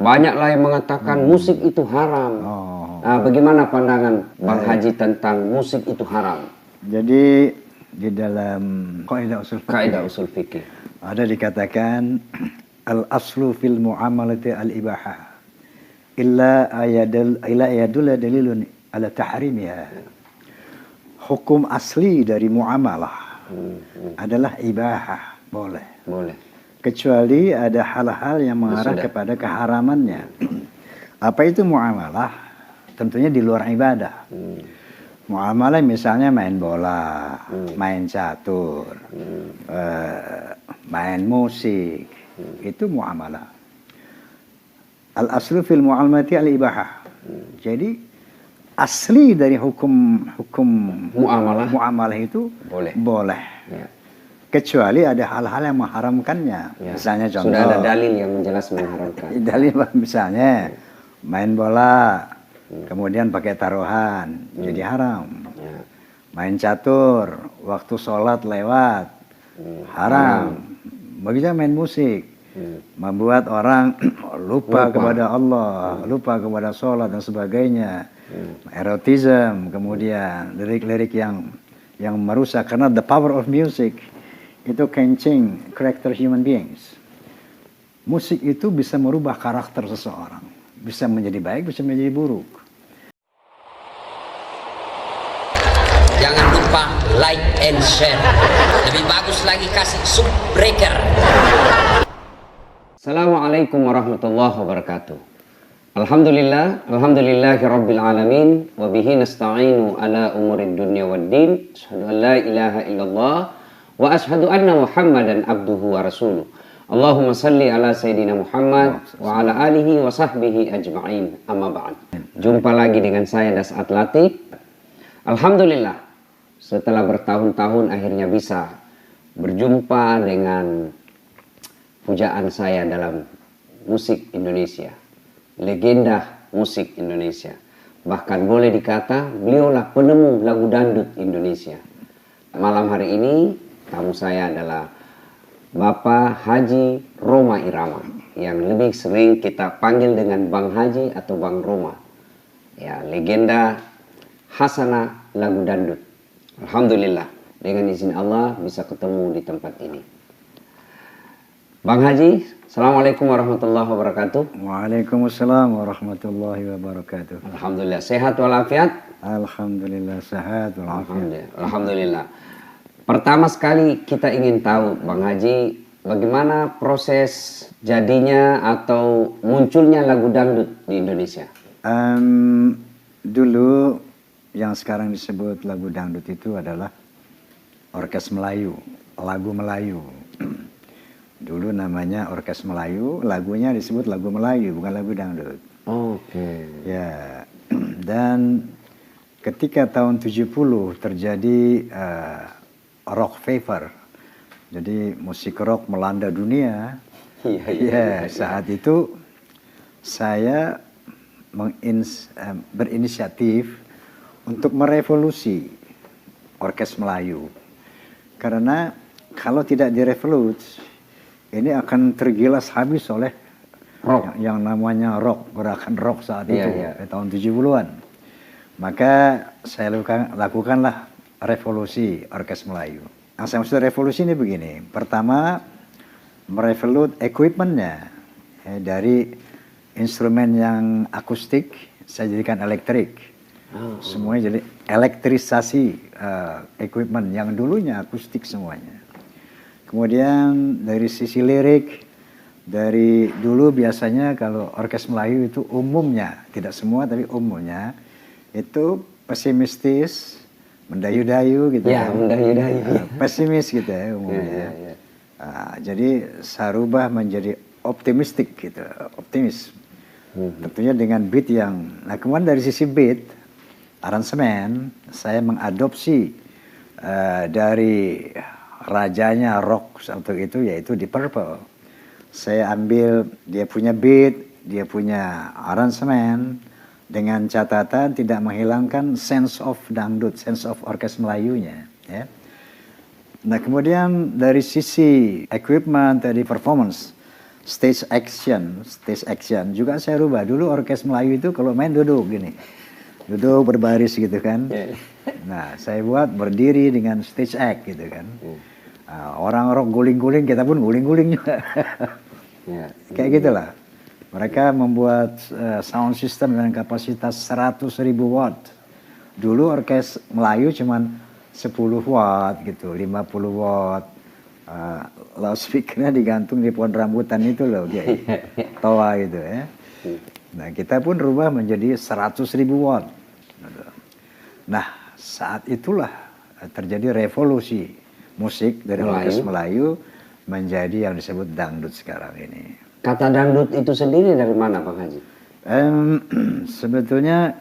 banyaklah yang mengatakan musik itu haram. Nah, bagaimana pandangan Bang Haji tentang musik itu haram? Jadi di dalam kaidah usul fikih ada dikatakan al-aslu fil muamalati al-ibahah illa ayadul dalilun ala tahrimiha. Hukum asli dari muamalah adalah ibahah, boleh. Kecuali ada hal-hal yang mengarah kepada keharamannya. Apa itu muamalah? Tentunya di luar ibadah. Muamalah misalnya main bola, main catur, main musik, itu muamalah. Al-aslu fil mu'amalati al-ibahah. Jadi asli dari hukum muamalah itu boleh. Ya. Kecuali ada hal-hal yang mengharamkannya. Ya. Misalnya contoh. Sudah ada dalil yang jelas mengharamkan. Dalil misalnya main bola, kemudian pakai taruhan, jadi haram. Ya. Main catur, waktu sholat lewat, haram. Begitu main musik, membuat orang lupa kepada Allah, lupa kepada sholat dan sebagainya. Erotisme, kemudian lirik-lirik yang merusak, karena the power of music itu can change character human beings. Musik itu bisa merubah karakter seseorang, bisa menjadi baik, bisa menjadi buruk. Jangan lupa like and share. Lebih bagus lagi kasih subbreaker. Assalamualaikum warahmatullahi wabarakatuh. Alhamdulillahi rabbil alamin, wa bihi nasta'inu ala umurid dunya waddin. Asyhadu an la ilaha illallah wa asyhadu anna Muhammadan abduhu wa rasuluh. Allahumma salli ala Sayyidina Muhammad wa ala alihi wa sahbihi ajma'in. Amma ba'd. Jumpa lagi dengan saya Das'at Latif. Alhamdulillah, setelah bertahun-tahun akhirnya bisa berjumpa dengan pujaan saya dalam musik Indonesia, legenda musik Indonesia. Bahkan boleh dikata beliaulah penemu lagu dangdut Indonesia. Malam hari ini tamu saya adalah Bapak Haji Rhoma Irama, yang lebih sering kita panggil dengan Bang Haji atau Bang Rhoma. Ya, legenda Hasanah lagu dangdut. Alhamdulillah, dengan izin Allah bisa ketemu di tempat ini. Bang Haji, Assalamualaikum warahmatullahi wabarakatuh. Waalaikumsalam warahmatullahi wabarakatuh. Alhamdulillah, sehat walafiat? Alhamdulillah, sehat walafiat. Alhamdulillah. Pertama sekali kita ingin tahu, Bang Haji, bagaimana proses jadinya atau munculnya lagu dangdut di Indonesia? Dulu yang sekarang disebut lagu dangdut itu adalah orkes Melayu, lagu Melayu. Dulu namanya orkes Melayu, lagunya disebut lagu Melayu, bukan lagu dangdut. Oke. Ya, dan ketika tahun 70 terjadi rock fever, jadi musik rock melanda dunia. Ya, saat itu saya berinisiatif untuk merevolusi orkes Melayu. Karena kalau tidak direvolusi, ini akan tergilas habis oleh rock, yang namanya rock, gerakan rock saat itu, tahun 70-an. Maka saya lakukanlah revolusi orkes Melayu. Yang saya maksud revolusi ini begini. Pertama, merevolut equipmentnya. Dari instrumen yang akustik, saya jadikan elektrik. Semuanya jadi elektrisasi equipment yang dulunya akustik semuanya. Kemudian dari sisi lirik, dari dulu biasanya kalau orkes Melayu itu umumnya, tidak semua tapi umumnya, itu pesimistis, mendayu-dayu gitu ya. Mendayu-dayu. Pesimis gitu ya umumnya. Jadi saya rubah menjadi optimistik gitu, optimis. Tentunya dengan beat yang, nah kemudian dari sisi beat, aransemen, saya mengadopsi dari rajanya rock waktu itu, yaitu Deep Purple. Saya ambil dia punya beat, dia punya aransemen, dengan catatan tidak menghilangkan sense of dangdut, sense of orkes Melayunya. Ya. Nah kemudian dari sisi equipment, dari performance, stage action juga saya rubah. Dulu orkes Melayu itu kalau main duduk gini, duduk berbaris gitu kan. Nah, saya buat berdiri dengan stage act gitu kan. Orang-orang guling-guling, kita pun guling-guling juga. Kayak gitulah. Mereka membuat sound system dengan kapasitas 100.000 watt. Dulu orkes Melayu cuman 10 watt gitu, 50 watt. Loudspeakernya digantung di pohon rambutan itu loh, toa gitu ya. Nah, kita pun rubah menjadi 100.000 watt. Nah, saat itulah terjadi revolusi musik dari orkes Melayu menjadi yang disebut dangdut sekarang ini. Kata dangdut itu sendiri dari mana, Bang Haji? Sebetulnya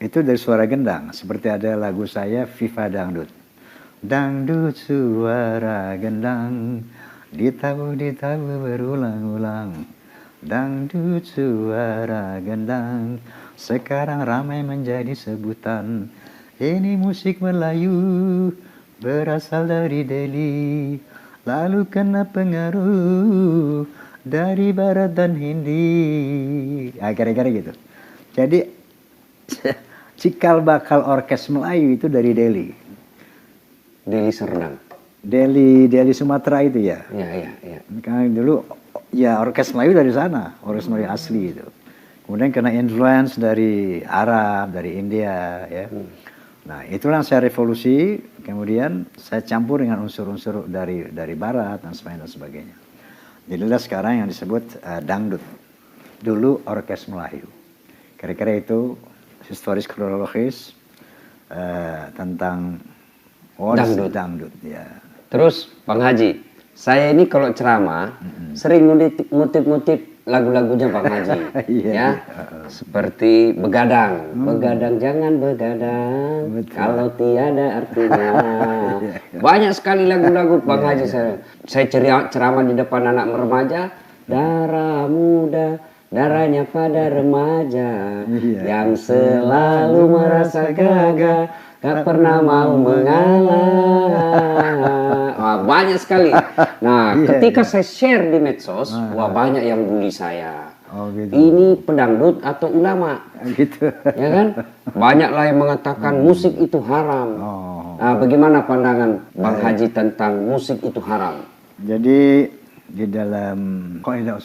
itu dari suara gendang. Seperti ada lagu saya, Viva Dangdut. Dangdut suara gendang, ditabu-ditabu berulang-ulang. Dangdut suara gendang, sekarang ramai menjadi sebutan. Ini musik Melayu, berasal dari Delhi, lalu kena pengaruh dari Barat dan Hindi. Kira-kira gitu. Jadi cikal bakal orkes Melayu itu dari Delhi. Delhi Serdang. Delhi Sumatera itu ya. Iya. Karena dulu ya orkes Melayu dari sana, orkes Melayu asli itu. Kemudian kena influence dari Arab, dari India ya. Nah, itulah saya revolusi, kemudian saya campur dengan unsur-unsur dari barat dan sebagainya. Jadilah sekarang yang disebut dangdut. Dulu orkes Melayu. Kira-kira itu historis kronologis tentang dangdut ya. Terus Bang Haji, saya ini kalau ceramah sering ngutip-ngutip lagu-lagunya Bang Haji. Ya. Seperti begadang. Begadang jangan begadang. Betul. Kalau tiada artinya. Banyak sekali lagu-lagu Bang Haji saya ceramah di depan anak remaja. Darah muda, darahnya pada remaja. Yang selalu merasa gagah, gak pernah mau mengalah. Wah, banyak sekali. Nah, ketika saya share di medsos, wah banyak yang bully saya. Gitu. Ini pedangdut atau ulama? Gitu. Ya kan? Banyaklah yang mengatakan musik itu haram. Nah, bagaimana pandangan Bang Haji tentang musik itu haram? Jadi di dalam kaidah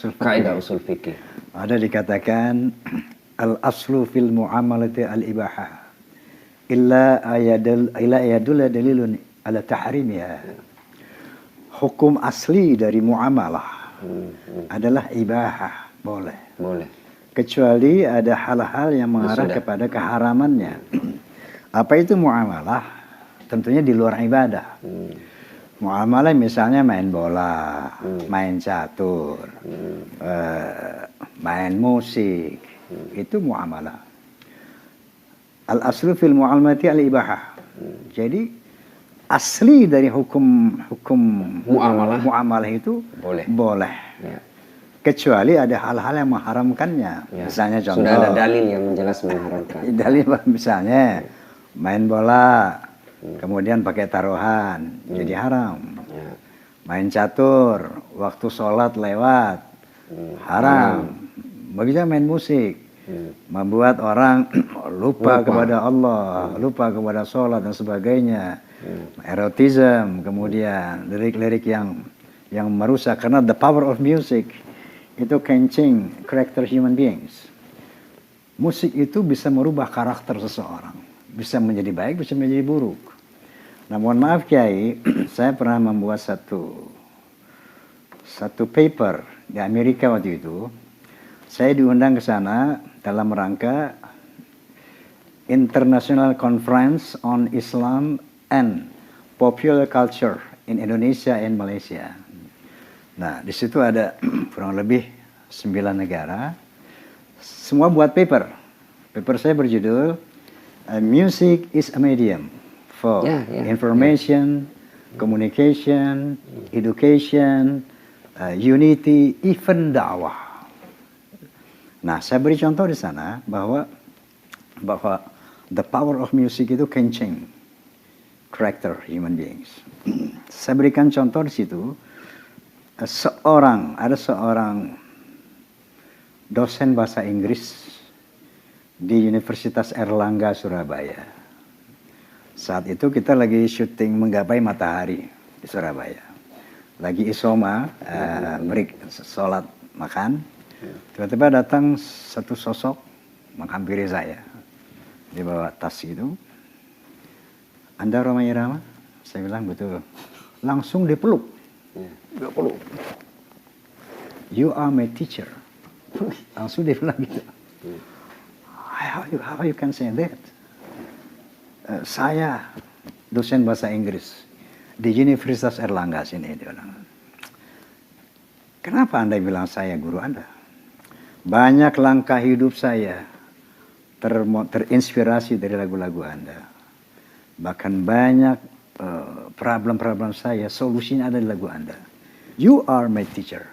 usul fikih ada dikatakan al-aslu fil muamalati al-ibahah illa ayadul dalilun ala tahrimiha. Hukum asli dari muamalah adalah ibahah, boleh. Kecuali ada hal-hal yang mengarah kepada keharamannya. Apa itu muamalah? Tentunya di luar ibadah. Muamalah misalnya main bola, main catur, main musik, itu muamalah. Al-aslu fil mu'amalati al-ibahah. Jadi asli dari hukum muamalah itu boleh. Ya. Kecuali ada hal-hal yang mengharamkannya. Ya. Misalnya contoh. Sudah ada dalil yang jelas mengharamkan. Dalil misalnya main bola, kemudian pakai taruhan, jadi haram. Ya. Main catur, waktu sholat lewat, haram. Begitu main musik, membuat orang lupa kepada Allah, lupa kepada sholat dan sebagainya. Erotisme, kemudian lirik-lirik yang merusak, karena the power of music itu can change character human beings. Musik itu bisa merubah karakter seseorang, bisa menjadi baik, bisa menjadi buruk. Nah, mohon maaf Kiai, saya pernah membuat satu paper di Amerika waktu itu. Saya diundang ke sana dalam rangka International Conference on Islam and Popular Culture in Indonesia and Malaysia. Nah, di situ ada kurang lebih 9 negara. Semua buat paper. Paper saya berjudul Music is a Medium for Information, Communication, Education, Unity, even dakwah. Nah, saya beri contoh di sana bahwa the power of music itu can change character human beings. Saya berikan contoh di situ. ada seorang dosen bahasa Inggris di Universitas Erlangga Surabaya. Saat itu kita lagi syuting Menggapai Matahari di Surabaya. Lagi isoma, sholat makan. Tiba-tiba datang satu sosok menghampiri saya. Dia bawa tas itu. Anda Rhoma Irama? Saya bilang betul. Langsung dipeluk. Dia peluk. You are my teacher. Langsung dia bilang gitu. How you can say that? Saya dosen bahasa Inggris di Universitas Erlangga sini. Dia bilang. Kenapa Anda bilang saya guru Anda? Banyak langkah hidup saya terinspirasi dari lagu-lagu Anda. Bahkan banyak problem-problem saya, solusinya ada di lagu Anda. You are my teacher.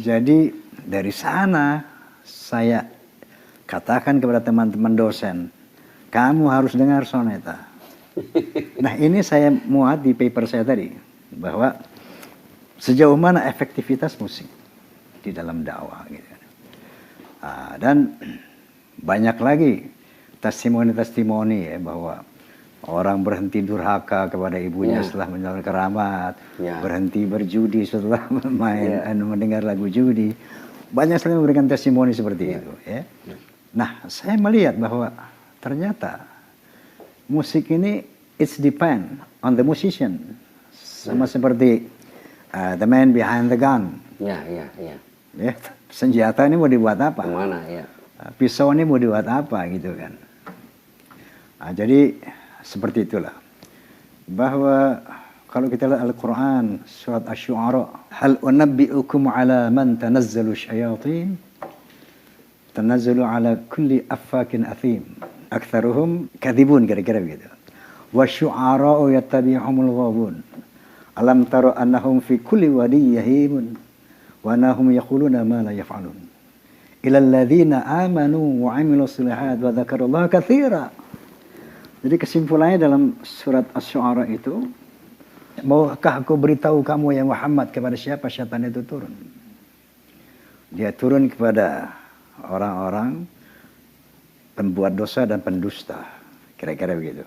Jadi dari sana saya katakan kepada teman-teman dosen, kamu harus dengar soneta. Nah ini saya muat di paper saya tadi, bahwa sejauh mana efektivitas musik di dalam dakwah gitu. Dan banyak lagi testimoni-testimoni ya, bahwa orang berhenti durhaka kepada ibunya setelah menjalankan keramat, berhenti berjudi setelah mendengar lagu judi. Banyak sekali memberikan testimoni seperti itu ya. Nah, saya melihat bahwa ternyata musik ini it's depend on the musician. Sama seperti the man behind the gun. Ya, senjata ini mau dibuat apa? Kemana ya? Pisau ini mau dibuat apa gitu kan? Jadi seperti itulah. Bahwa kalau kita lihat Al-Quran surat Asy-Syu'ara, hal unabbi'ukum ala man tanazzalu syayatin tanazzalu ala kulli affakin athim aktsaruhum kadhibun, kira-kira begitu. Wa syu'ara'u yattabi'uhumul ghabun alam tara annahum fi kulli wadi yahimun wa annahum yaquluna ma la yaf'alun ila alladhina amanu wa 'amilus shalihat wa dzakarallaha katsira. Jadi kesimpulannya dalam surat Asy-Syu'ara itu, maukah aku beritahu kamu ya Muhammad kepada siapa syaitan itu turun? Dia turun kepada orang-orang pembuat dosa dan pendusta, kira-kira begitu.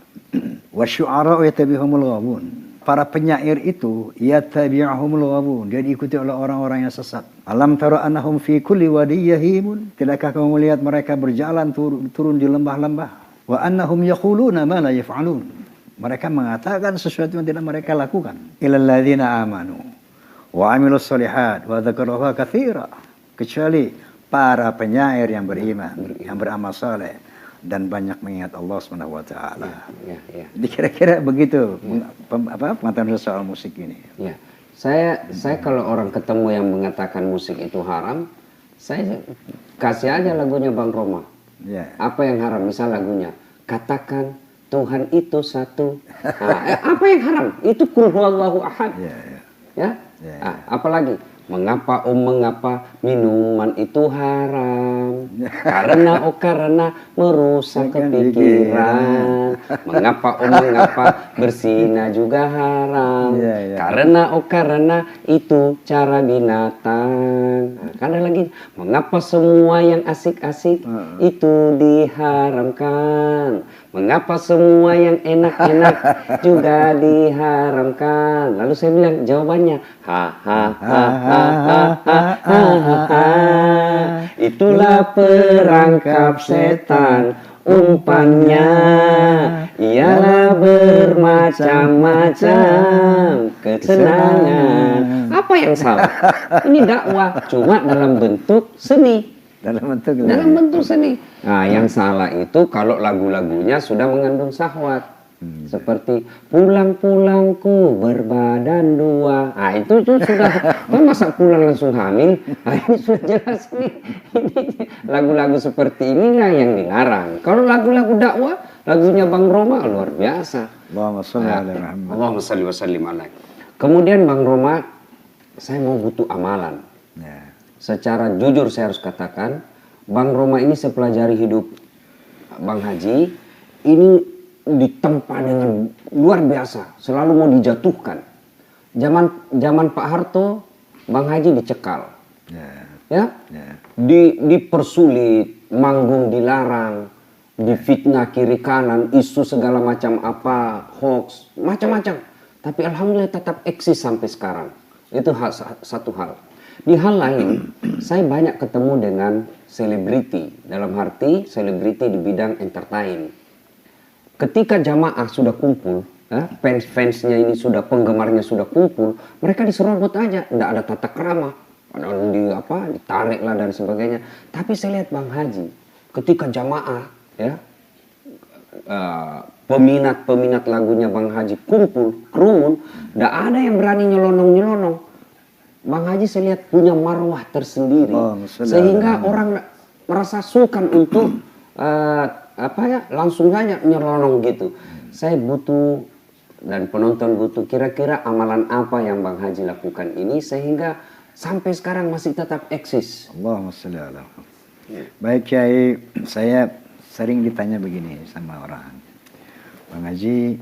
Wasyu'ara'u yattabi'uhumul ghabun. Para penyair itu yattabi'uhumul ghabun, dia diikuti oleh orang-orang yang sesat. Alam tara annahum fi kulli wadi yahimun. Tidakkah kamu melihat mereka berjalan turun di lembah-lembah? Wa annahum yaquluna ma la yaf'alun. Mereka mengatakan sesuatu yang tidak mereka lakukan. Ilal ladzina amanu wa 'amilus shalihat wa dzakarallaha katsira. Kecuali para penyair yang beriman, yang beramal saleh dan banyak mengingat Allah Subhanahu wa taala. Jadi kira-kira begitu pengetahuan soal musik ini. Ya. Saya kalau orang ketemu yang mengatakan musik itu haram, saya kasih aja lagunya Bang Rhoma. Yeah. Apa yang haram? Misal lagunya katakan Tuhan itu satu. Nah, apa yang haram? Itu Qul huwallahu ahad. Ya. Apalagi mengapa minuman itu haram? Karena merusak kepikiran. Mengapa berzina juga haram? Karena itu cara binatang. Nah, kan ada lagi, mengapa semua yang asik-asik itu diharamkan? Mengapa semua yang enak-enak juga diharamkan? Lalu saya bilang jawabannya, itulah perangkap setan, umpannya ialah bermacam-macam kesenangan. Apa yang salah? Ini dakwah, cuma dalam bentuk seni. Dalam bentuk seni. Nah, yang salah itu kalau lagu-lagunya sudah mengandung syahwat. Seperti pulang-pulangku berbadan dua. Nah, itu sudah, masa pulang langsung hamil? Nah, ini sudah jelas nih. Lagu-lagu seperti inilah yang dilarang. Kalau lagu-lagu dakwah, lagunya Bang Rhoma luar biasa. Allahumma shalli wa sallim alaihi. Kemudian Bang Rhoma, saya mau butuh amalan. Secara jujur saya harus katakan, Bang Rhoma ini saya pelajari hidup Bang Haji, ini ditempa dengan luar biasa, selalu mau dijatuhkan. Zaman Pak Harto Bang Haji dicekal, Ya. ya, Ya. dipersulit, manggung dilarang, difitnah kiri kanan, isu segala macam apa, hoax, macam-macam. Tapi alhamdulillah tetap eksis sampai sekarang. Itu satu hal. Di hal lain, saya banyak ketemu dengan selebriti, dalam arti selebriti di bidang entertain. Ketika jamaah sudah kumpul, fans-fansnya ini sudah, penggemarnya sudah kumpul, mereka diserobot aja, tidak ada tata krama, ditarik lah dan sebagainya. Tapi saya lihat Bang Haji, ketika jamaah, ya, peminat lagunya Bang Haji kumpul, kerumun, tidak ada yang berani nyelonong-nyelonong. Bang Haji saya lihat punya marwah tersendiri, sehingga orang merasa sungkan untuk langsung saja nyelonong gitu. Saya butuh dan penonton butuh kira-kira amalan apa yang Bang Haji lakukan ini sehingga sampai sekarang masih tetap eksis. Allahumma sholli ala Muhammad. Baik Kiai, saya sering ditanya begini sama orang, Bang Haji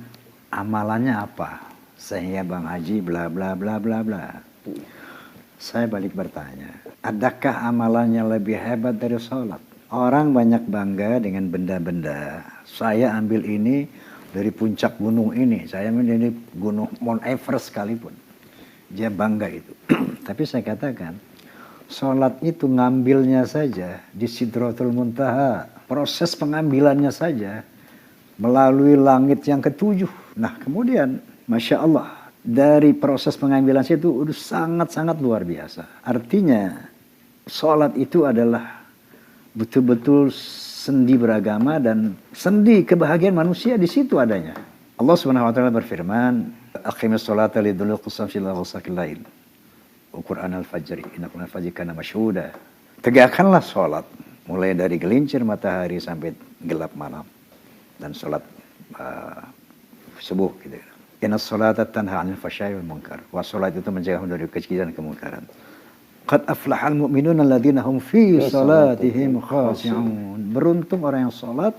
amalannya apa sehingga Bang Haji bla bla bla bla bla. Saya balik bertanya, adakah amalannya lebih hebat dari sholat? Orang banyak bangga dengan benda-benda. Saya ambil ini dari puncak gunung ini, saya ambil dari gunung Mount Everest sekalipun. Dia bangga itu. Tapi saya katakan, sholat itu ngambilnya saja di Sidratul Muntaha. Proses pengambilannya saja melalui langit yang ketujuh. Nah kemudian, Masya Allah, dari proses pengambilan itu udah sangat-sangat luar biasa. Artinya, sholat itu adalah betul-betul sendi beragama dan sendi kebahagiaan manusia di situ adanya. Allah Subhanahu wa taala berfirman, "Aqimis sholata liduluqis syamsi ila ghasaqil lail. Wa Qur'anal fajri, inna Qur'anal fajri kana masyhuda." Tegakkanlah sholat mulai dari gelincir matahari sampai gelap malam dan sholat subuh gitu. Inna sholata tanha 'anil fahsya'i wal munkar. Wa sholat itu mencegah dari kejiran dan kemungkaran. Qad aflahal mu'minuna alladzina hum fi salatihim khashi'un. Beruntung orang yang salat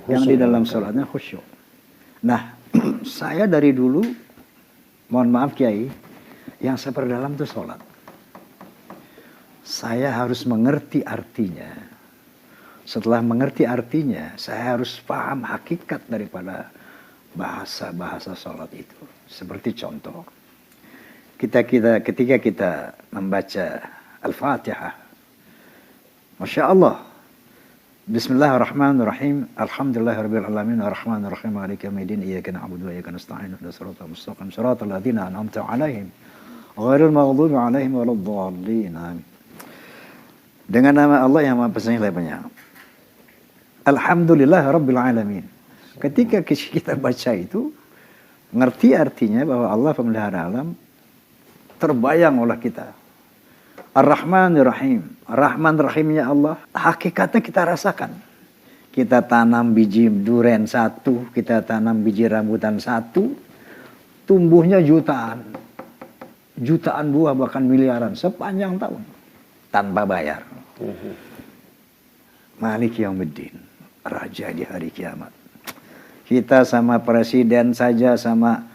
yang di dalam salatnya khusyuk. Nah, saya dari dulu, mohon maaf Kiai, yang saya perdalam itu salat. Saya harus mengerti artinya. Setelah mengerti artinya, saya harus paham hakikat daripada bahasa-bahasa salat itu. Seperti contoh, ketika kita membaca Al-Fatihah, Masya Allah, Bismillahirrahmanirrahim, Alhamdulillahirabbil alamin, arrahmanirrahim, maliki yaumiddin, iyyaka na'budu wa iyyaka nasta'in, ihdinas siratal mustaqim, siratal ladzina an'amta 'alaihim, ghairil maghdubi 'alaihim waladdallin. Dengan nama Allah yang Maha Penyayang lagi Penyayang. Alhamdulillahirabbil alamin. Ketika kita baca itu, ngerti artinya bahwa Allah pemelihara alam, terbayang oleh kita. Ar-Rahmanir-Rahim. Rahman Rahimnya Allah, hakikatnya kita rasakan. Kita tanam biji duren satu, kita tanam biji rambutan satu, tumbuhnya jutaan. Jutaan buah bahkan miliaran sepanjang tahun. Tanpa bayar. Malik Yaumiddin. Raja di hari kiamat. Kita sama presiden saja, sama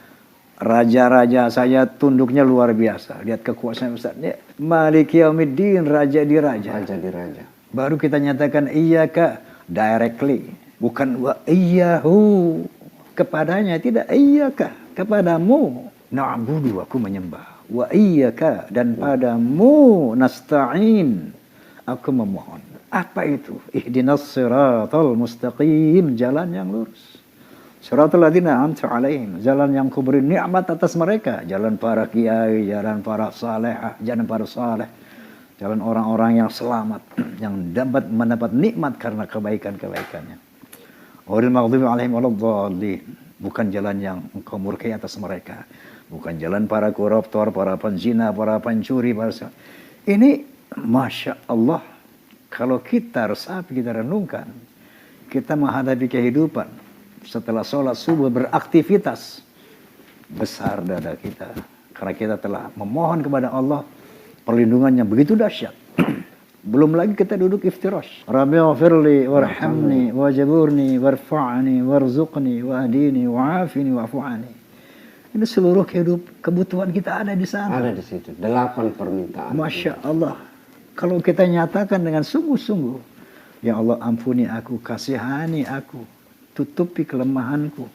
raja-raja saja tunduknya luar biasa. Lihat kekuasaan Ustaznya. Malik Yaumiddin, raja di raja. Raja di raja. Baru kita nyatakan iyyaka directly. Bukan wa iyyahu kepadanya. Tidak iyyaka kepadamu. Na'budu, aku menyembah. Wa iyyaka dan padamu nasta'in, aku memohon. Apa itu? Ihdinas siratal mustaqim, jalan yang lurus. Siratal ladzina an'amta 'alaihim, jalan yang kuberi nikmat atas mereka, jalan para kiai, jalan para saleh, jalan para saleh, jalan orang-orang yang selamat, yang dapat mendapat nikmat karena kebaikan-kebaikannya. Ghairil maghdubi 'alaihim waladdallin, bukan jalan yang engkau murkai atas mereka, bukan jalan para koruptor, para penzina, para pencuri, para... Ini Masya Allah, kalau kita resapi, kita renungkan, kita menghadapi kehidupan setelah sholat subuh beraktivitas, besar dada kita karena kita telah memohon kepada Allah perlindungan yang begitu dahsyat. Belum lagi kita duduk iftirash, Rabbighfirli warhamni wajaburni warfa'ni warzuqni wahdini wa'afini wa'fu anni. Ini seluruh kebutuhan kita ada di sana. Ada di situ. 8 permintaan. Masya Allah. Kalau kita nyatakan dengan sungguh-sungguh, ya Allah ampuni aku, kasihani aku, tutupi kelemahanku,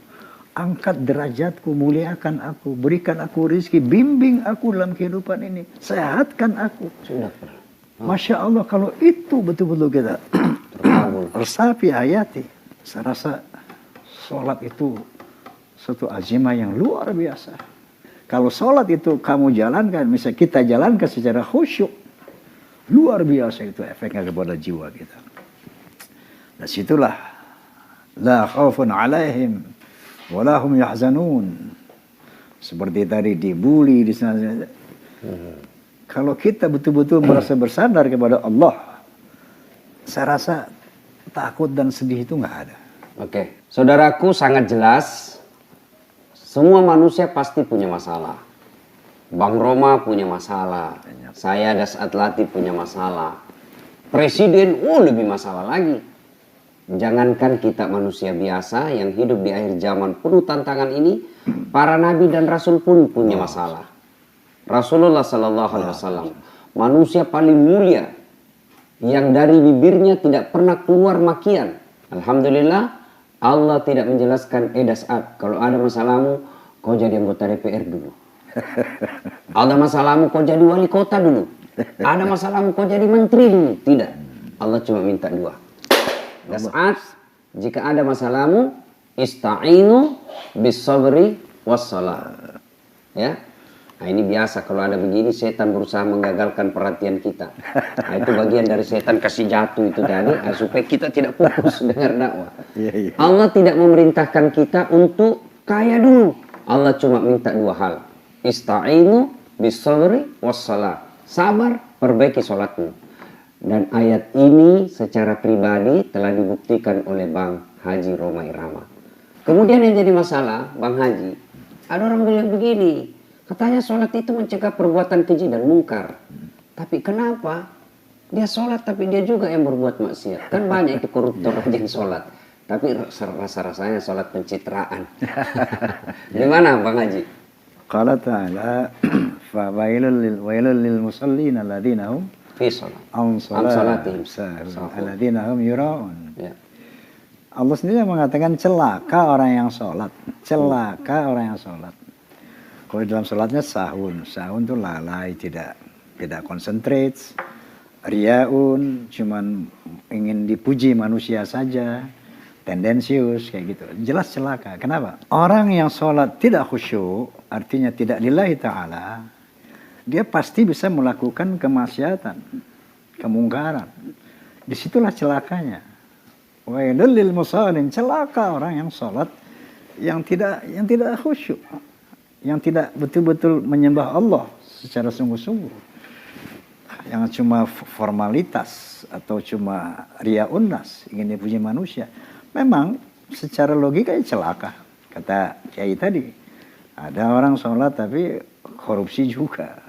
angkat derajatku, muliakan aku, berikan aku rezeki, bimbing aku dalam kehidupan ini, sehatkan aku. Sudah pernah. Masya Allah, kalau itu betul-betul kita resapi hayati, saya rasa sholat itu suatu azimah yang luar biasa. Kalau sholat itu kamu jalankan, misalnya kita jalankan secara khusyuk, luar biasa itu efeknya kepada jiwa kita. Dan situlah la khaufun alaihim wa la hum yahzanun. Seperti tadi dibully di sana. Kalau kita betul-betul merasa bersandar kepada Allah, saya rasa takut dan sedih itu nggak ada. Oke, saudaraku, sangat jelas. Semua manusia pasti punya masalah. Bang Roma punya masalah. Saya Das Atlati punya masalah. Presiden, lebih masalah lagi. Jangankan kita manusia biasa yang hidup di akhir zaman penuh tantangan ini, para nabi dan rasul pun punya masalah. Rasulullah Sallallahu Alaihi Wasallam, manusia paling mulia yang dari bibirnya tidak pernah keluar makian. Alhamdulillah, Allah tidak menjelaskan, Das Ad, kalau ada masalahmu, kau jadi anggota DPR dulu. Ada masalahmu, kau jadi wali kota dulu. Ada masalahmu, kau jadi menteri dulu. Tidak. Allah cuma minta 2. Das Ad, jika ada masalahmu, ista'inu bis sabri was salat. Ya. Nah, ini biasa kalau ada begini, setan berusaha menggagalkan perhatian kita. Nah, itu bagian dari setan kasih jatuh itu tadi, supaya kita tidak fokus dengar dakwah. Allah tidak memerintahkan kita untuk kaya dulu. Allah cuma minta 2 hal. Ista'inu bis sabri was salat. Sabar, perbaiki sholatmu. Dan ayat ini secara pribadi telah dibuktikan oleh Bang Haji Roma Irama. Kemudian yang jadi masalah, Bang Haji, ada orang bilang begini, katanya sholat itu mencegah perbuatan keji dan mungkar. Tapi kenapa dia sholat tapi dia juga yang berbuat maksiat? Kan banyak itu koruptor yang sholat. Tapi rasa-rasanya sholat pencitraan. Gimana Bang Haji? Qala ta'ala fa wailul lil musallin alladzina hum fi shalah an salatihim alladzina hum yura'un. Ya. Allah sendiri mengatakan celaka orang yang sholat. Celaka orang yang sholat. Kalau dalam sholatnya sahun itu lalai, tidak konsentrate, riaun, cuman ingin dipuji manusia saja, tendensius kayak gitu. Jelas celaka. Kenapa? Orang yang sholat tidak khusyuk, artinya tidak lillahi ta'ala, dia pasti bisa melakukan kemaksiatan, kemungkaran. Disitulah celakanya. Wailul lil musallin, celaka orang yang sholat yang tidak khusyuk, yang tidak betul-betul menyembah Allah secara sungguh-sungguh, yang cuma formalitas atau cuma ria'un nas, ingin dipuji manusia. Memang secara logika celaka. Kata Kiai tadi, ada orang sholat tapi korupsi juga,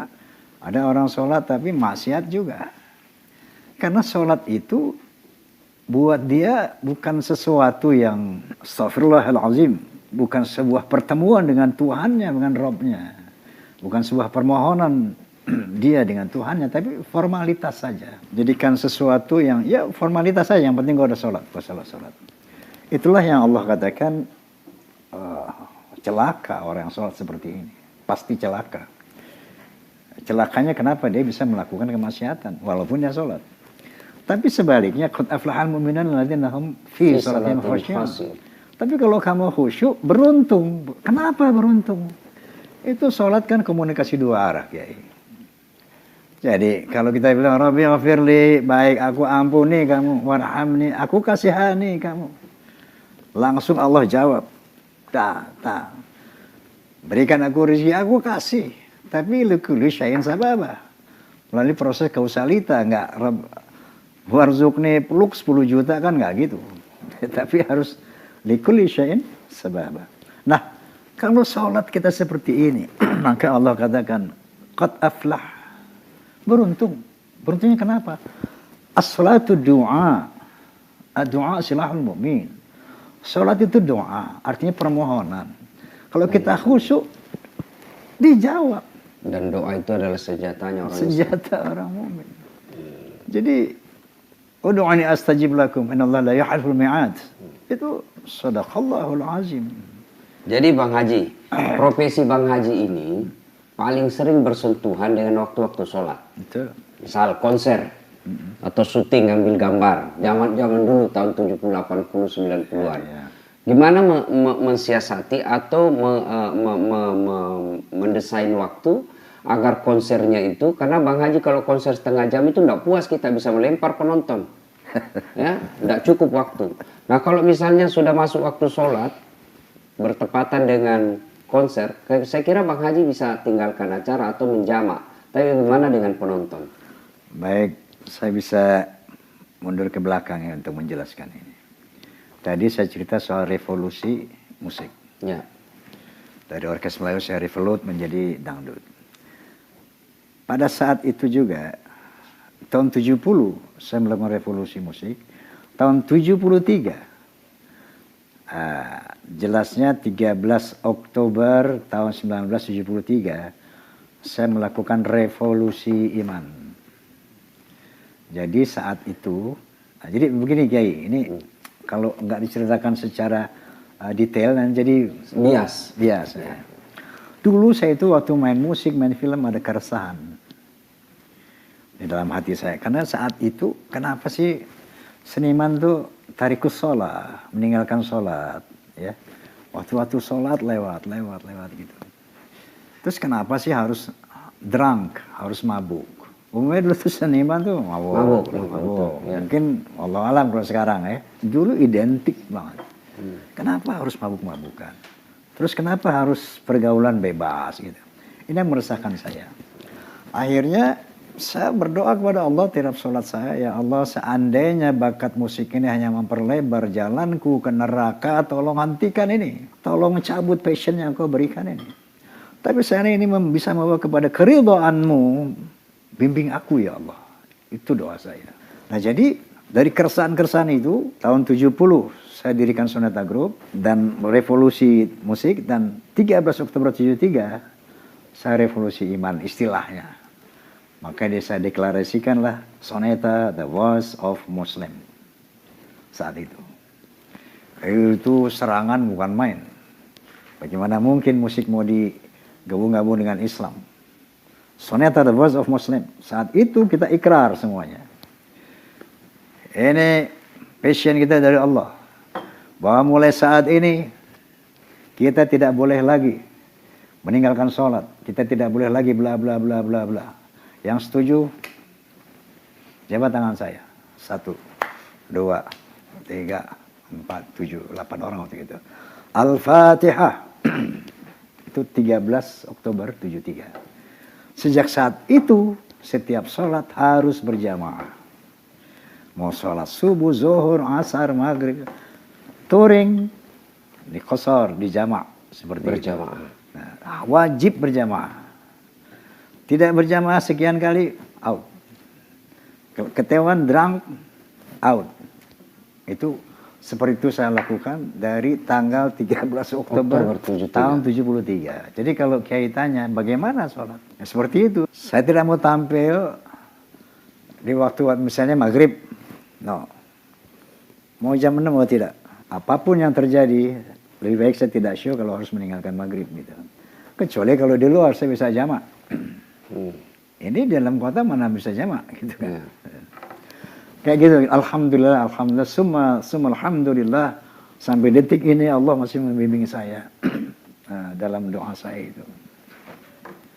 ada orang sholat tapi maksiat juga. Karena sholat itu buat dia bukan sesuatu yang astaghfirullahalazim, bukan sebuah pertemuan dengan Tuhannya, dengan Robnya, bukan sebuah permohonan dia dengan Tuhannya, tapi formalitas saja. Jadikan sesuatu yang ya formalitas saja, yang penting kau ada sholat, kau sholat. Itulah yang Allah katakan celaka orang yang sholat seperti ini, pasti celaka. Celakanya kenapa? Dia bisa melakukan kemaksiatan walaupun dia sholat. Tapi sebaliknya, qad aflahal mu'minun alladzina hum fi shalatihim khashi'un. Tapi kalau kamu khusyuk, beruntung. Kenapa beruntung? Itu sholat kan komunikasi 2 arah, Kiai. Jadi kalau kita bilang Rabbi ghafirli, baik aku ampuni kamu, warhamni, aku kasihani kamu. Langsung Allah jawab, tak. Berikan aku rezeki, aku kasih. Tapi likulli syai'in sababa. Melalui proses kausalita, enggak warzukni peluk 10 juta kan nggak gitu. Tapi harus likulli syai'in sababa. Nah, kalau sholat kita seperti ini, maka Allah katakan qad aflah. Beruntung. Beruntungnya kenapa? As-salatu du'a. Ad-du'a silahul mu'min. Sholat itu doa, artinya permohonan. Kalau kita khusyuk, Dijawab. Dan doa itu adalah senjatanya orang Islam. Senjata orang mukmin. Jadi, ud'uni astajib lakum, innallaha la yukhlifu al-mi'ad. Itu sadaqallahul azim. Jadi Bang Haji, profesi Bang Haji ini paling sering bersentuhan dengan waktu-waktu sholat. Betul. Misal konser atau syuting ambil gambar. Zaman dulu tahun 70, 80, 90-an. Ya. Gimana mensiasati atau mendesain waktu agar konsernya itu, karena Bang Haji kalau konser setengah jam itu enggak puas, kita bisa melempar penonton. Ya, enggak cukup waktu. Nah, kalau misalnya sudah masuk waktu sholat bertepatan dengan konser, saya kira Bang Haji bisa tinggalkan acara atau menjamak. Tapi bagaimana dengan penonton? Baik, saya bisa mundur ke belakang ya untuk menjelaskan ini. Tadi saya cerita soal revolusi musik. Ya. Dari orkes Melayu saya revolut menjadi dangdut. Pada saat itu juga, tahun 70 saya melakukan revolusi musik. Tahun 73, jelasnya 13 Oktober tahun 1973, saya melakukan revolusi iman. Jadi saat itu, jadi begini Kiai, ini kalau nggak diceritakan secara detail, nanti jadi bias. Ya. Dulu saya itu waktu main musik, main film ada keresahan di dalam hati saya. Karena saat itu, kenapa sih seniman tuh tarikus sholat, meninggalkan sholat, ya. Waktu-waktu sholat lewat gitu. Terus kenapa sih harus drunk, harus mabuk? Umumnya dulu tuh seniman tuh mabuk. Ya. Mungkin Allah alam kalau sekarang ya. Dulu identik banget. Kenapa harus mabuk-mabukan? Terus kenapa harus pergaulan bebas gitu? Ini yang meresahkan saya. Akhirnya saya berdoa kepada Allah tiap sholat saya, ya Allah, seandainya bakat musik ini hanya memperlebar jalanku ke neraka, tolong hentikan ini. Tolong cabut passion yang kau berikan ini. Tapi saya ini bisa membawa kepada keridhaanmu, bimbing aku ya Allah. Itu doa saya. Nah jadi dari keresahan-keresahan itu, tahun 70 saya dirikan Sonata Group dan revolusi musik, dan 13 Oktober 73 saya revolusi iman istilahnya. Maka saya deklarasikanlah Sonata the Voice of Muslim saat itu. Itu serangan bukan main. Bagaimana mungkin musik mau digabung-gabung dengan Islam? Sonata the Voice of Muslim. Saat itu kita ikrar semuanya. Ini passion kita dari Allah. Bahwa mulai saat ini kita tidak boleh lagi meninggalkan sholat. Kita tidak boleh lagi bla bla bla bla bla. Yang setuju, jabat tangan saya. 1, 2, 3, 4, 7, 8 orang waktu itu. Al-Fatihah. Itu 13 Oktober 73. Sejak saat itu, setiap sholat harus berjamaah. Mau sholat subuh, zuhur, asar, maghrib, touring, di qasar, di jamaah. Seperti berjamaah. Nah, wajib berjamaah. Tidak berjamaah sekian kali, out. Ketahuan drunk, out. Itu seperti itu saya lakukan dari tanggal 13 Oktober tahun 73. Jadi kalau Kiai tanya bagaimana sholat, ya seperti itu. Saya tidak mau tampil di waktu misalnya maghrib, no. Mau jam 6 atau tidak. Apapun yang terjadi, lebih baik saya tidak show kalau harus meninggalkan maghrib gitu. Kecuali kalau di luar saya bisa jamak. Ini di dalam kota mana bisa jamak gitu kan. Kayak gitu, alhamdulillah, summa alhamdulillah, sampai detik ini Allah masih membimbing saya dalam doa saya itu.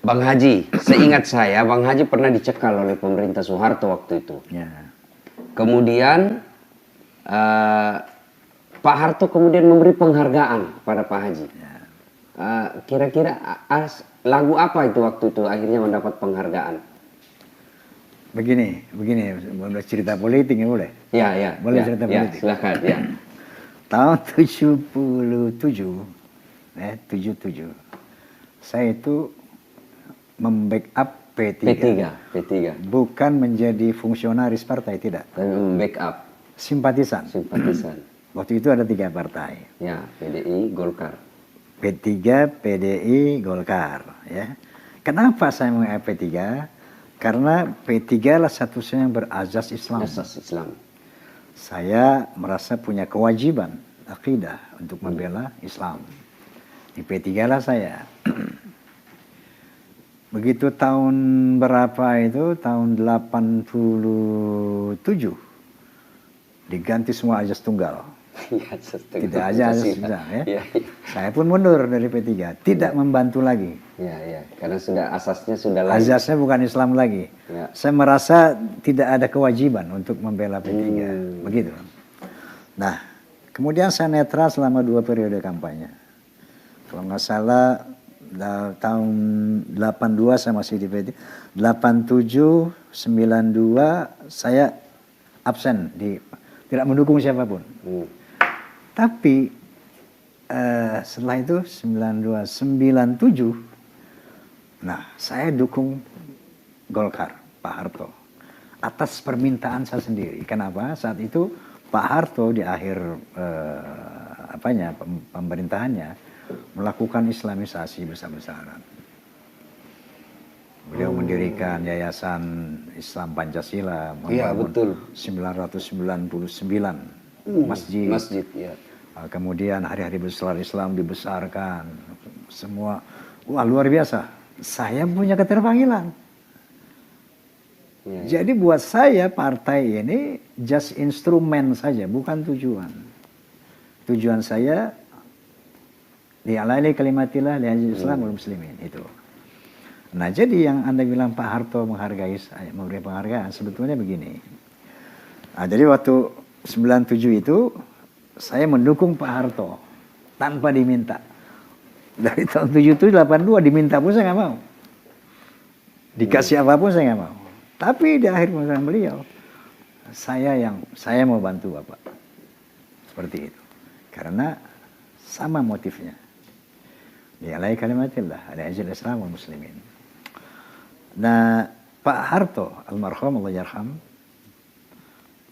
Bang Haji, seingat saya Bang Haji pernah dicekal oleh pemerintah Soeharto waktu itu. Ya. Kemudian Pak Harto kemudian memberi penghargaan pada Pak Haji. Ya. Kira-kira lagu apa itu waktu itu akhirnya mendapat penghargaan? Begini, boleh cerita politik ya boleh? Ya. Boleh cerita politik? Silakan, ya. Tahun 77, saya itu membackup P3. Bukan menjadi fungsionaris partai, tidak. Tapi membackup. Simpatisan. Simpatisan. Waktu itu ada 3 partai. Ya, PDI, Golkar. P3, PDI, Golkar. Ya. Kenapa saya mengenai P3? Karena P3 lah satu-satunya yang berazas Islam. Asas Islam. Saya merasa punya kewajiban akidah untuk membela Islam. Di P3 lah saya. Begitu tahun berapa itu, tahun 87, diganti semua azas tunggal. Ya, Tidak aja azas tunggal. Ya. Saya pun mundur dari P3, tidak membantu lagi. Ya, karena sudah asasnya sudah lain. Azasnya bukan Islam lagi. Ya. Saya merasa tidak ada kewajiban untuk membela P3, begitu. Nah, kemudian saya netral selama 2 periode kampanye. Kalau nggak salah tahun 82 saya masih di P3, 87, 92 saya absen, tidak mendukung siapapun. Tapi setelah itu 92, 97, nah saya dukung Golkar, Pak Harto, atas permintaan saya sendiri. Kenapa? Saat itu Pak Harto di akhir pemerintahannya melakukan Islamisasi besar-besaran. Beliau mendirikan Yayasan Islam Pancasila, betul. 999 masjid. Ya. Kemudian hari-hari besar Islam dibesarkan, semua, wah luar biasa. Saya punya keterpanggilan. Ya. Jadi buat saya partai ini just instrumen saja, bukan tujuan. Tujuan saya li'alai kalimatillah li'ajil Islam wal muslimin, itu. Nah, jadi yang Anda bilang Pak Harto menghargai saya, memberi penghargaan, sebetulnya begini. Nah, jadi waktu 97 itu saya mendukung Pak Harto tanpa diminta. Dari tahun 77, 82 diminta pun saya nggak mau. Dikasih apapun saya nggak mau. Tapi di akhir pemerintahan beliau, saya mau bantu Bapak. Seperti itu. Karena sama motifnya. Li'alai kalimatillah li'ajil Islam wal muslimin. Nah, Pak Harto almarhum Allah yarham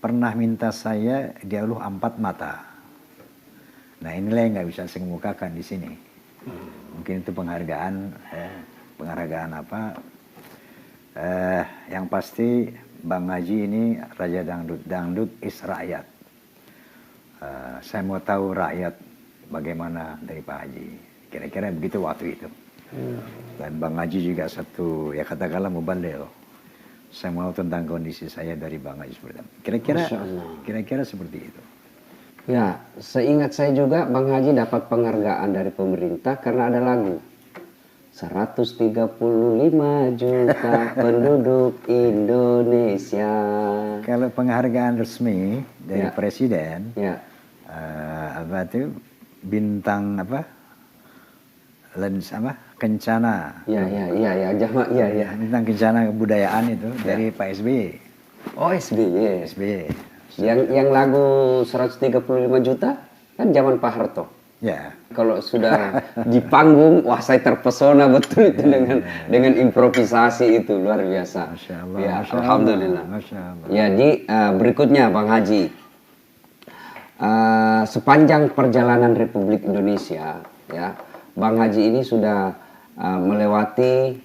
pernah minta saya dialuh 4 mata. Nah, inilah yang nggak bisa saya kemukakan di sini. Mungkin itu penghargaan apa? Yang pasti Bang Haji ini Raja Dangdut is rakyat. Saya mau tahu rakyat bagaimana dari Pak Haji. Kira-kira begitu waktu itu. Dan Bang Haji juga satu, ya katakanlah muballigh. Saya mau tentang kondisi saya dari Bang Haji seperti itu. Kira-kira seperti itu. Ya, seingat saya juga Bang Haji dapat penghargaan dari pemerintah karena ada lagu. 135 juta penduduk Indonesia. Kalau penghargaan resmi dari presiden, apa itu bintang apa? Kencana. Bintang kencana kebudayaan itu dari Pak SBY. Oh, SBY. SBY. Yang lagu 135 juta kan zaman Pak Harto. Ya. Kalau sudah di panggung, wah saya terpesona betul itu dengan improvisasi itu luar biasa. Masya Allah. Ya, Masya alhamdulillah. Allah, Masya Allah. Jadi berikutnya Bang Haji, sepanjang perjalanan Republik Indonesia, ya Bang Haji ini sudah melewati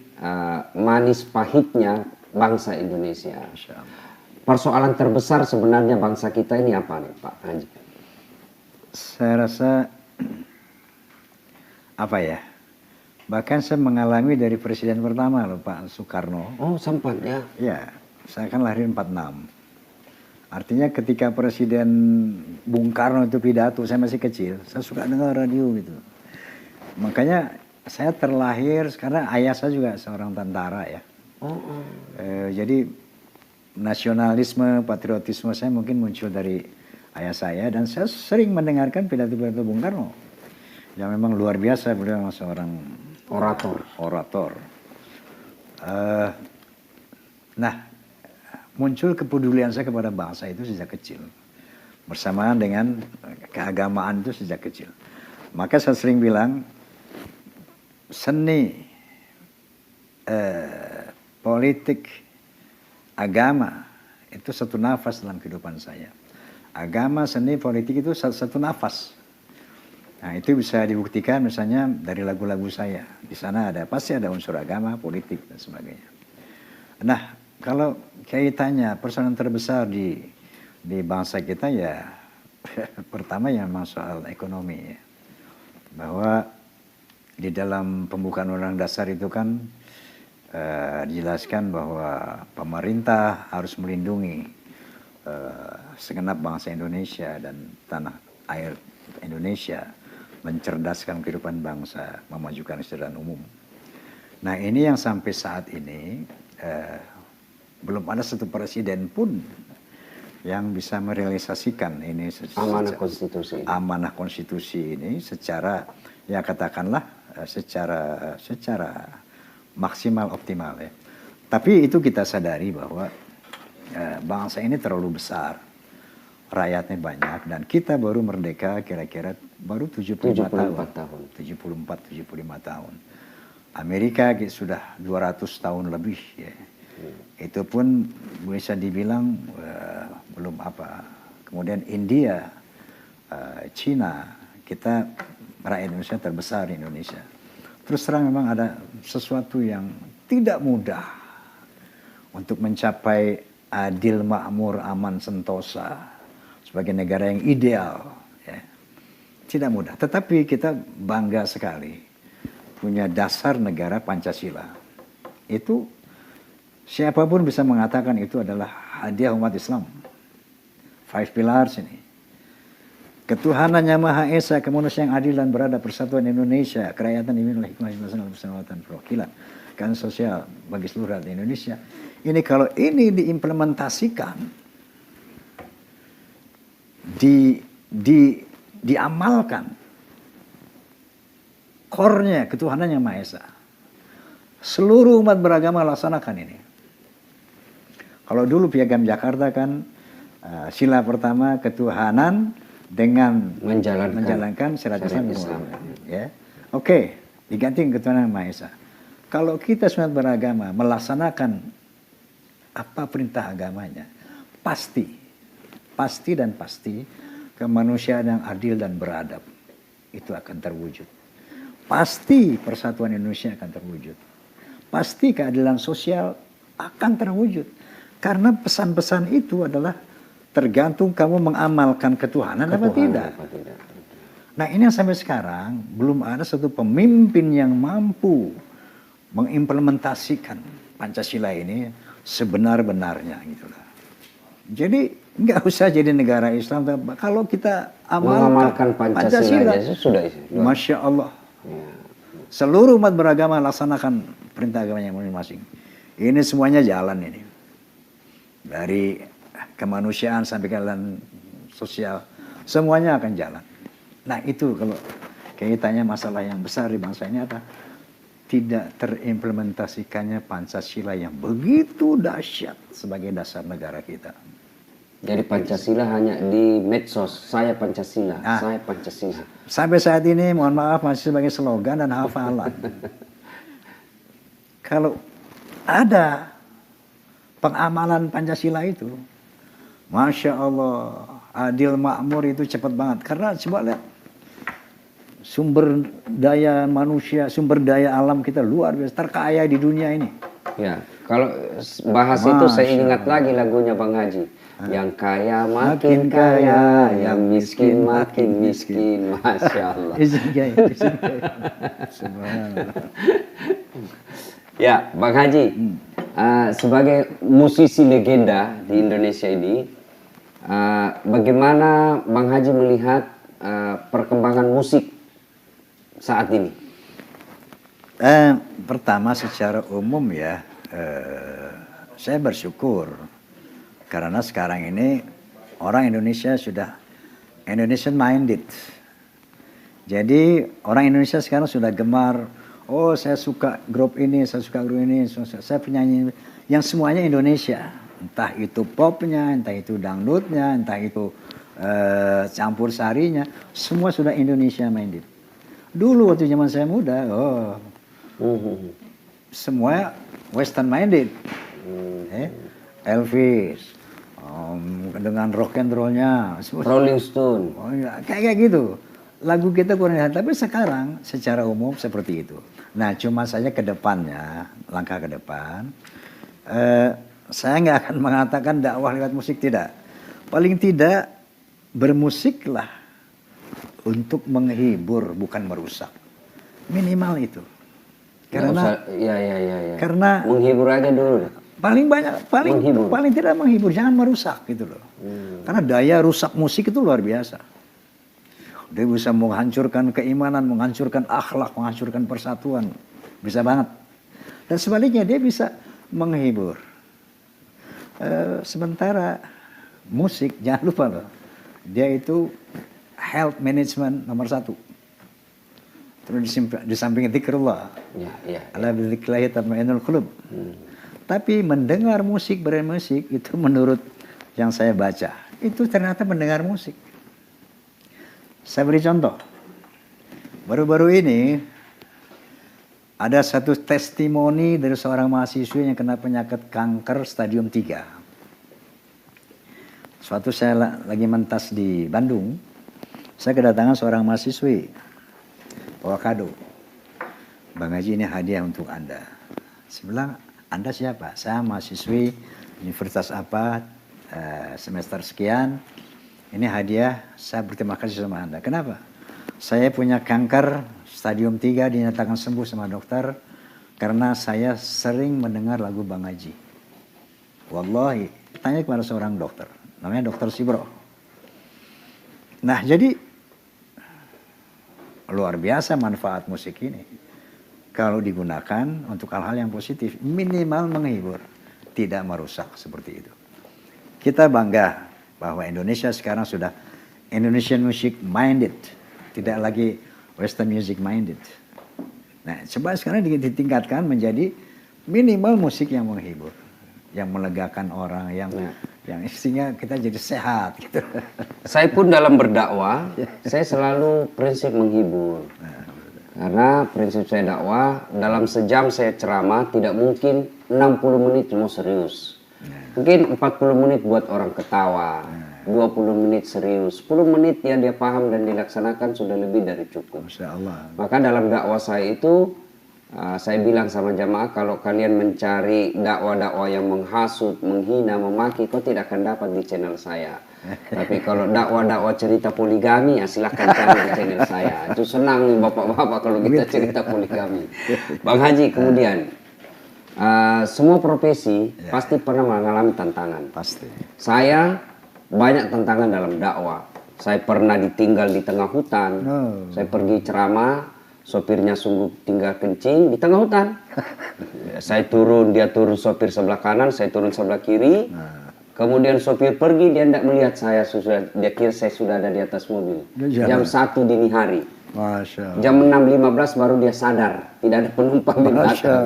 manis pahitnya bangsa Indonesia. Masya Allah. Persoalan terbesar sebenarnya bangsa kita ini apa nih Pak Haji? Saya rasa apa ya? Bahkan saya mengalami dari presiden pertama loh Pak Soekarno. Oh sempat ya? Ya, saya kan lahir 46. Artinya ketika Presiden Bung Karno itu pidato, saya masih kecil, saya suka dengar radio gitu. Makanya saya terlahir, karena ayah saya juga seorang tentara ya. Jadi nasionalisme, patriotisme saya mungkin muncul dari ayah saya, dan saya sering mendengarkan pidato-pidato Bung Karno yang memang luar biasa. Beliau memang seorang orator. Nah, muncul kepedulian saya kepada bangsa itu sejak kecil, bersamaan dengan keagamaan itu sejak kecil. Maka saya sering bilang seni, politik, agama itu satu nafas dalam kehidupan saya. Agama, seni, politik itu satu nafas. Nah, itu bisa dibuktikan misalnya dari lagu-lagu saya. Di sana pasti ada unsur agama, politik dan sebagainya. Nah, kalau kaitannya persoalan terbesar di bangsa kita ya pertama ya memang soal ekonomi ya. Bahwa di dalam pembukaan Undang-Undang Dasar itu kan dijelaskan bahwa pemerintah harus melindungi segenap bangsa Indonesia dan tanah air Indonesia, mencerdaskan kehidupan bangsa, memajukan kesejahteraan umum. Nah, ini yang sampai saat ini belum ada satu presiden pun yang bisa merealisasikan ini amanah konstitusi ini secara ya katakanlah secara maksimal optimal ya. Tapi itu kita sadari bahwa bangsa ini terlalu besar, rakyatnya banyak dan kita baru merdeka kira-kira baru 74 tahun. 74 75 tahun. Amerika sudah 200 tahun lebih ya. Itu pun bisa dibilang belum apa. Kemudian India, Cina, kita rakyat Indonesia terbesar di Indonesia. Terus terang memang ada sesuatu yang tidak mudah untuk mencapai adil, makmur, aman, sentosa sebagai negara yang ideal. Ya. Tidak mudah. Tetapi kita bangga sekali punya dasar negara Pancasila. Itu siapapun bisa mengatakan itu adalah hadiah umat Islam. 5 pillars ini. Ketuhanan yang Maha Esa, kemanusiaan yang adil dan beradab, persatuan Indonesia, kerakyatan dipimpin oleh hikmah kebersamaan, perwakilan, keadilan sosial bagi seluruh rakyat Indonesia. Ini kalau ini diimplementasikan, diamalkan, core-nya ketuhanan yang Maha Esa. Seluruh umat beragama laksanakan ini. Kalau dulu Piagam Jakarta kan sila pertama ketuhanan dengan menjalankan syariat Islam. Ya. Oke, diganti ketuhanan yang Maha Esa. Kalau kita semua beragama melaksanakan apa perintah agamanya, pasti kemanusiaan yang adil dan beradab itu akan terwujud. Pasti persatuan Indonesia akan terwujud. Pasti keadilan sosial akan terwujud. Karena pesan-pesan itu adalah tergantung kamu mengamalkan ketuhanan apa tidak. Nah, ini yang sampai sekarang belum ada satu pemimpin yang mampu mengimplementasikan Pancasila ini sebenar-benarnya gitulah. Jadi nggak usah jadi negara Islam kalau kita amalkan Pancasila sudah. Masya Allah. Seluruh umat beragama laksanakan perintah agamanya masing-masing. Ini semuanya jalan ini. Dari kemanusiaan sampai keadilan sosial, semuanya akan jalan. Nah, itu kalau kaitannya masalah yang besar di bangsa ini apa? Tidak terimplementasikannya Pancasila yang begitu dahsyat sebagai dasar negara kita. Jadi Pancasila hanya di medsos, saya Pancasila, saya Pancasila. Sampai saat ini mohon maaf masih sebagai slogan dan hafalan. Kalau ada pengamalan Pancasila itu, Masya Allah, adil makmur itu cepat banget. Karena coba lihat, sumber daya manusia, sumber daya alam kita luar biasa, terkaya di dunia ini. Ya, kalau bahas itu saya ingat lagi lagunya Bang Haji. Yang kaya makin kaya, yang miskin makin miskin. Masya Allah. Ya, Bang Haji, sebagai musisi legenda di Indonesia ini, bagaimana Bang Haji melihat perkembangan musik saat ini? Pertama secara umum ya, saya bersyukur karena sekarang ini orang Indonesia sudah Indonesian minded. Jadi orang Indonesia sekarang sudah gemar, oh saya suka grup ini, saya suka grup ini, saya penyanyi yang semuanya Indonesia. Entah itu popnya, entah itu dangdutnya, entah itu campur sarinya, semua sudah Indonesia minded. Dulu waktu zaman saya muda, semua Western minded. Elvis, dengan rock and rollnya, Rolling Stone, kayak gitu. lagu kita kurang, tapi sekarang secara umum seperti itu. Nah, cuma saja ke depannya, langkah ke depan, saya nggak akan mengatakan dakwah lewat musik, tidak. Paling tidak bermusiklah untuk menghibur, bukan merusak. Minimal itu. Karena ya. Karena Menghibur aja dulu. paling banyak, Menghibur. paling tidak menghibur, jangan merusak gitu loh. Karena daya rusak musik itu luar biasa. Dia bisa menghancurkan keimanan, menghancurkan akhlak, menghancurkan persatuan. Bisa banget. Dan sebaliknya dia bisa menghibur. Sementara musik, jangan lupa loh. Dia itu health management nomor 1. Terus di samping dzikrullah. Ya. Ala bidzikrillahi tatma'innul qulub. Tapi mendengar musik, bermusik itu menurut yang saya baca, itu ternyata mendengar musik. Saya beri contoh. Baru-baru ini ada satu testimoni dari seorang mahasiswa yang kena penyakit kanker stadium 3. Suatu saya lagi mentas di Bandung, saya kedatangan seorang mahasiswi, bawa kado. Bang Haji, ini hadiah untuk Anda. Saya bilang, Anda siapa? Saya mahasiswi universitas apa, semester sekian. Ini hadiah, saya berterima kasih sama Anda. Kenapa? Saya punya kanker stadium 3, dinyatakan sembuh sama dokter karena saya sering mendengar lagu Bang Haji. Wallahi, tanya kepada seorang dokter, namanya Dokter Sibro. Nah, jadi luar biasa manfaat musik ini. Kalau digunakan untuk hal-hal yang positif, minimal menghibur, tidak merusak seperti itu. Kita bangga bahwa Indonesia sekarang sudah Indonesian music minded, tidak lagi Western music minded. Nah, coba sekarang ditingkatkan menjadi minimal musik yang menghibur, yang melegakan orang, yang sehingga kita jadi sehat. Gitu. Saya pun dalam berdakwah, saya selalu prinsip menghibur. Karena prinsip saya dakwah, dalam sejam saya ceramah tidak mungkin 60 menit cuma serius. Mungkin 40 menit buat orang ketawa, 20 menit serius, 10 menit ya dia paham dan dilaksanakan sudah lebih dari cukup. Masya Allah. Maka dalam dakwah saya itu, saya bilang sama jamaah, kalau kalian mencari dakwah-dakwah yang menghasut, menghina, memaki, kau tidak akan dapat di channel saya. Tapi kalau dakwah-dakwah cerita poligami, ya silahkan cari di channel saya. Itu senang nih bapak-bapak kalau kita cerita poligami. Bang Haji, kemudian semua profesi pasti pernah mengalami tantangan. Pasti. Saya banyak tantangan dalam dakwah. Saya pernah ditinggal di tengah hutan. Saya pergi ceramah, sopirnya sungguh tinggal kencing di tengah hutan. Saya turun, dia turun sopir sebelah kanan, saya turun sebelah kiri. Kemudian sopir pergi, dia tidak melihat saya, dia kira saya sudah ada di atas mobil. Jam 1 dini hari. Masya Allah. Jam 6.15 baru dia sadar, tidak ada penumpang di belakang.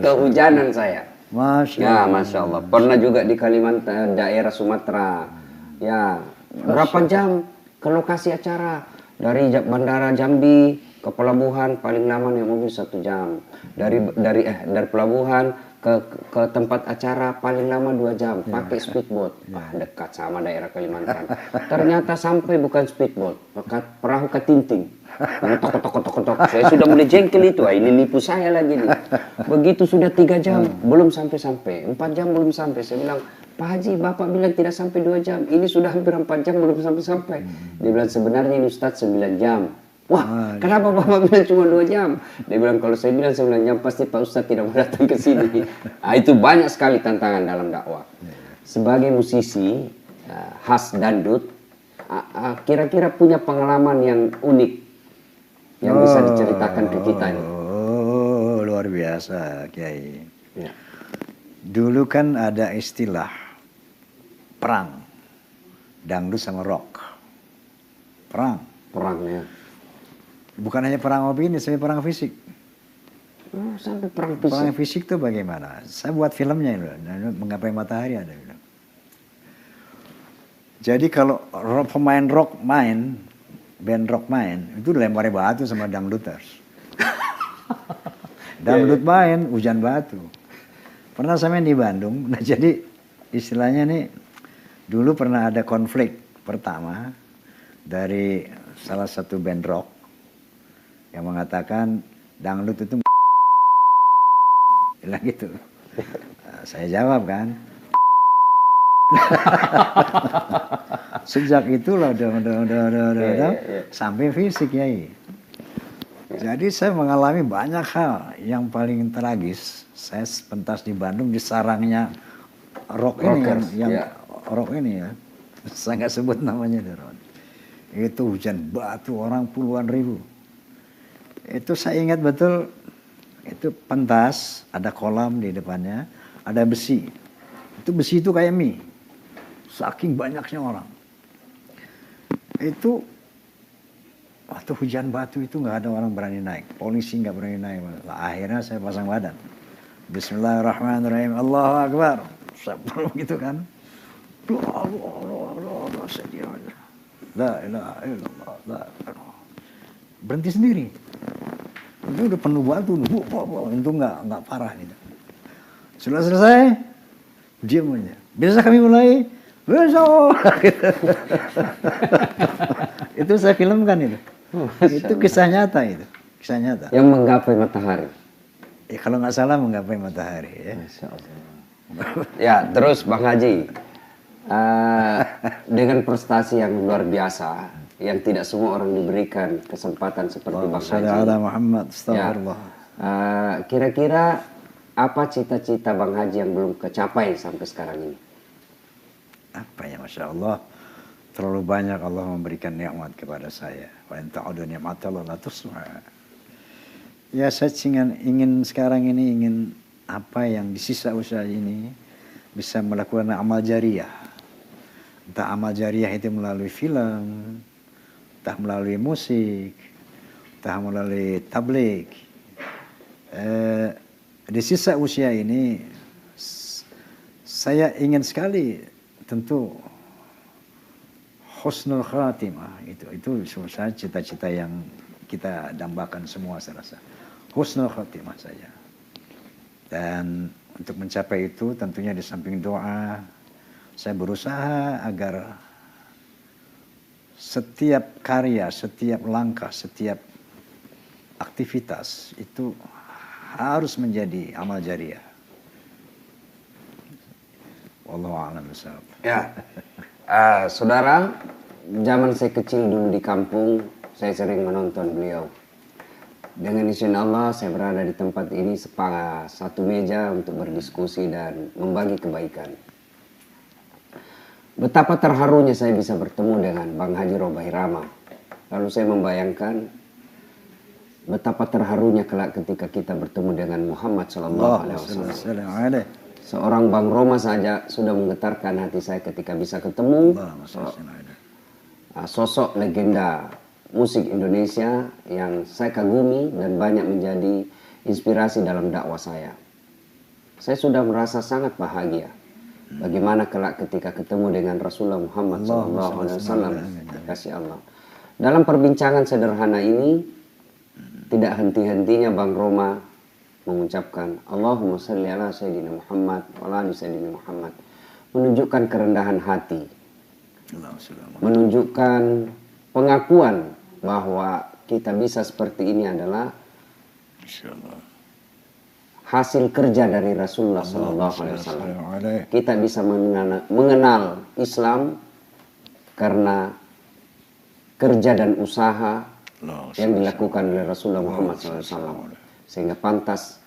Kehujanan saya. Masya Ya, Allah. Masya Allah. Pernah juga di Kalimantan, daerah Sumatera. Ya, berapa jam ke lokasi acara? Dari Bandara Jambi ke pelabuhan paling lama nih mobil 1 jam. Dari pelabuhan ke tempat acara paling lama 2 jam pakai speedboat. Dekat sama daerah Kalimantan. Ternyata sampai bukan speedboat, perahu ketinting. Tok. Saya sudah mulai jengkel itu. Ini nipu saya lagi nih. Begitu sudah 3 jam belum sampai. 4 jam belum sampai. Saya bilang, Pak Haji, Bapak bilang tidak sampai 2 jam. Ini sudah hampir 4 jam belum sampai. Dia bilang sebenarnya ini Ustadz 9 jam. Wah, kenapa Bapak bilang cuma 2 jam? Dia bilang kalau saya bilang 9 jam pasti Pak Ustadz tidak mau datang ke sini. Nah, itu banyak sekali tantangan dalam dakwah. Sebagai musisi khas dangdut, kira-kira punya pengalaman yang unik yang bisa diceritakan ke kita nih. Oh, luar biasa, Kiai. Ya. Dulu kan ada istilah perang dangdut sama rock. Perangnya. Bukan hanya perang opini, tapi perang fisik. Oh, sampai perang fisik. Perang fisik itu bagaimana? Saya buat filmnya itu, Menggapai Matahari ada. Jadi kalau pemain rock band rock main, itu dilempari batu sama dangduters. Dangdut main, hujan batu. Pernah saya main di Bandung, nah jadi istilahnya nih, dulu pernah ada konflik pertama dari salah satu band rock yang mengatakan dangdut itu bilang gitu. Saya jawab kan. Sejak itulah sampai fisik ya. Jadi saya mengalami banyak hal yang paling tragis. Saya pentas di Bandung di sarangnya rock ini rock ini ya. Saya nggak sebut namanya Ron. Itu hujan batu orang puluhan ribu. Itu saya ingat betul. Itu pentas ada kolam di depannya, ada besi. Itu besi itu kayak mie. Saking banyaknya orang. Itu waktu hujan batu itu nggak ada orang berani naik, polisi nggak berani naik. Akhirnya saya pasang badan. Bismillahirrahmanirrahim. Allahu Akbar. Saya gitu kan. Allah, saya diam aja. La ilaha illallah. La ilaha. Berhenti sendiri. Itu udah penuh batu, itu nggak parah gitu. Sudah selesai, diam aja. Bisa kami mulai? Besok. Itu saya filmkan itu. Itu kisah nyata itu, kisah nyata. Yang menggapai matahari. Ya kalau nggak salah menggapai matahari ya. Masya Allah. Ya terus Bang Haji, dengan prestasi yang luar biasa, yang tidak semua orang diberikan kesempatan seperti Bang Haji. Muhammad, astagfirullah. Kira-kira apa cita-cita Bang Haji yang belum kecapai sampai sekarang ini? Apa ya, Masya Allah. Terlalu banyak Allah memberikan nikmat kepada saya. Wa in ta'udu ni'matallahi la tuhsuha. Ya saya ingin sekarang ini ingin apa yang di sisa usaha ini bisa melakukan amal jariah. Entah amal jariah itu melalui film, entah melalui musik, entah melalui tabligh. Di sisa usia ini saya ingin sekali tentu husnul khatimah itu saya cita-cita yang kita dambakan semua saya rasa. Husnul khatimah saja. Dan untuk mencapai itu tentunya di samping doa saya berusaha agar setiap karya, setiap langkah, setiap aktivitas itu harus menjadi amal jariah. Wallahu a'lam bishawab. Ya, saudara, zaman saya kecil dulu di kampung, saya sering menonton beliau. Dengan izin Allah, saya berada di tempat ini satu meja untuk berdiskusi dan membagi kebaikan. Betapa terharunya saya bisa bertemu dengan Bang Haji Roba Irama. Lalu saya membayangkan betapa terharunya kelak ketika kita bertemu dengan Muhammad Sallallahu Alaihi Wasallam. Seorang Bang Roma saja sudah menggetarkan hati saya ketika bisa ketemu sosok legenda musik Indonesia yang saya kagumi dan banyak menjadi inspirasi dalam dakwah saya. Saya sudah merasa sangat bahagia. Bagaimana kelak ketika ketemu dengan Rasulullah Muhammad SAW, kasih Allah. Dalam perbincangan sederhana ini, tidak henti-hentinya Bang Roma mengucapkan Allahumma salli ala Sayyidina Muhammad wa ala Sayyidina Muhammad. Menunjukkan kerendahan hati. Menunjukkan pengakuan bahwa kita bisa seperti ini adalah hasil kerja dari Rasulullah SAW. Kita bisa mengenal Islam karena kerja dan usaha yang dilakukan oleh Rasulullah Muhammad SAW. Sehingga pantas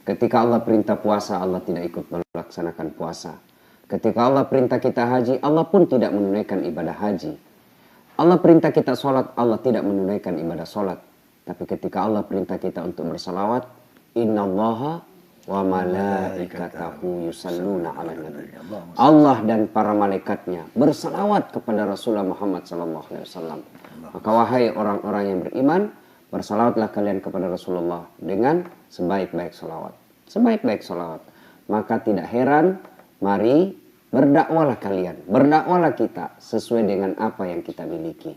ketika Allah perintah puasa, Allah tidak ikut melaksanakan puasa. Ketika Allah perintah kita haji, Allah pun tidak menunaikan ibadah haji. Allah perintah kita sholat, Allah tidak menunaikan ibadah sholat. Tapi ketika Allah perintah kita untuk bersalawat, innallaha wa malaikatahu yusalluna ala nabi. Allah dan para malaikatnya bersalawat kepada Rasulullah Muhammad SAW. Maka wahai orang-orang yang beriman, bersalawatlah kalian kepada Rasulullah dengan sebaik-baik salawat. Sebaik-baik salawat. Maka tidak heran, mari berdakwalah kalian, berdakwalah kita sesuai dengan apa yang kita miliki.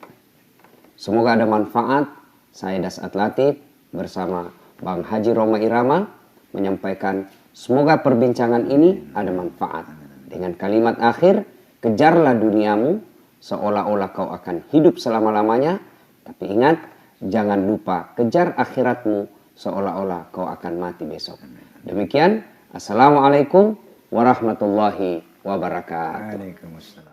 Semoga ada manfaat. Saya Dasat Latif bersama Bang Haji Roma Irama menyampaikan semoga perbincangan ini ada manfaat. Dengan kalimat akhir, kejarlah duniamu seolah-olah kau akan hidup selama-lamanya Tapi ingat, jangan lupa kejar akhiratmu seolah-olah kau akan mati besok. Demikian, Assalamualaikum warahmatullahi wabarakatuh. Waalaikumsalam.